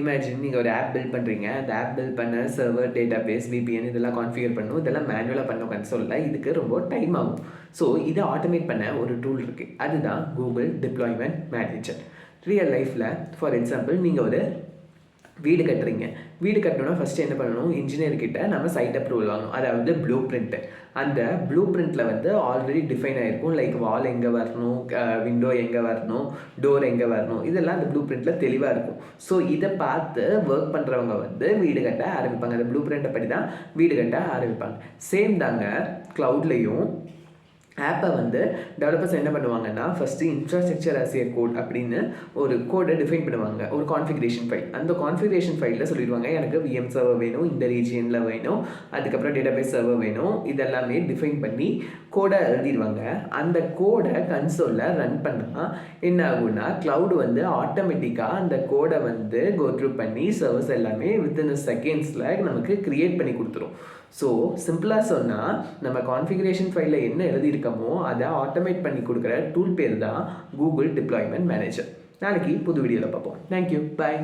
Imagine நீங்கள் ஒரு app build பண்ணுறீங்க. அந்த ஆப் பில்ட் பண்ண சர்வர், டேட்டாபேஸ், விபிஎன் இதெல்லாம் கான்ஃபிகர் பண்ணணும். இதெல்லாம் மேனுவலாக பண்ணணும் கன்சோலில். இதுக்கு ரொம்ப டைம் ஆகும். ஸோ இதை ஆட்டோமேட் பண்ண ஒரு டூல் இருக்குது. அதுதான் கூகுள் டிப்ளாய்மெண்ட் மேனேஜர். ரியல் லைஃப்பில் ஃபார் எக்ஸாம்பிள் நீங்கள் ஒரு வீடு கட்டுறீங்க. வீடு கட்டணுன்னா ஃபஸ்ட்டு என்ன பண்ணணும், இன்ஜினியர்கிட்ட நம்ம சைட் அப்ரூவல் வாங்கணும். அதாவது ப்ளூ பிரிண்ட்டு. அந்த ப்ளூ பிரிண்ட்டில் வந்து ஆல்ரெடி டிஃபைன் ஆகிருக்கும். லைக் வால் எங்கே வரணும், விண்டோ எங்கே வரணும், டோர் எங்கே வரணும், இதெல்லாம் அந்த ப்ளூ பிரிண்ட்டில் தெளிவாக இருக்கும். ஸோ இதை பார்த்து ஒர்க் பண்ணுறவங்க வந்து வீடு கட்ட ஆரம்பிப்பாங்க. அந்த ப்ளூ பிரிண்ட்டை படி தான் வீடு கட்ட ஆரம்பிப்பாங்க. சேம் தாங்க க்ளவுட்லேயும் ஆப்பை வந்து டெவலப்பர்ஸ் என்ன பண்ணுவாங்கன்னா, first infrastructure as a code அப்படின்னு ஒரு கோடை டிஃபைன் பண்ணுவாங்க, ஒரு கான்ஃபிகரேஷன் ஃபைல். அந்த கான்ஃபிகரேஷன் ஃபைலில் சொல்லிடுவாங்க, எனக்கு விஎம் சர்வர் வேணும், இந்த ரீஜியனில் வேணும், அதுக்கப்புறம் டேட்டாபேஸ் சர்வர் வேணும், இதெல்லாமே டிஃபைன் பண்ணி கோடை எழுதிடுவாங்க. அந்த கோடை கன்சோலில் ரன் பண்ணால் என்ன ஆகும்னா, க்ளவுட் வந்து ஆட்டோமேட்டிக்காக அந்த கோடை வந்து கோத்ரூ பண்ணி சர்வர்ஸ் எல்லாமே வித்தின் செகண்ட்ஸில் நமக்கு க்ரியேட் பண்ணி கொடுத்துரும். ஸோ சிம்பிளாக சொன்னால், நம்ம கான்ஃபிகரேஷன் ஃபைலில் என்ன எழுதியிருக்கோமோ அதை ஆட்டோமேட் பண்ணி கொடுக்குற டூல் பேர் தான் கூகுள் டிப்ளாய்மெண்ட் மேனேஜர். நாளைக்கு புது வீடியோவில் பார்ப்போம். தேங்க்யூ, பாய்.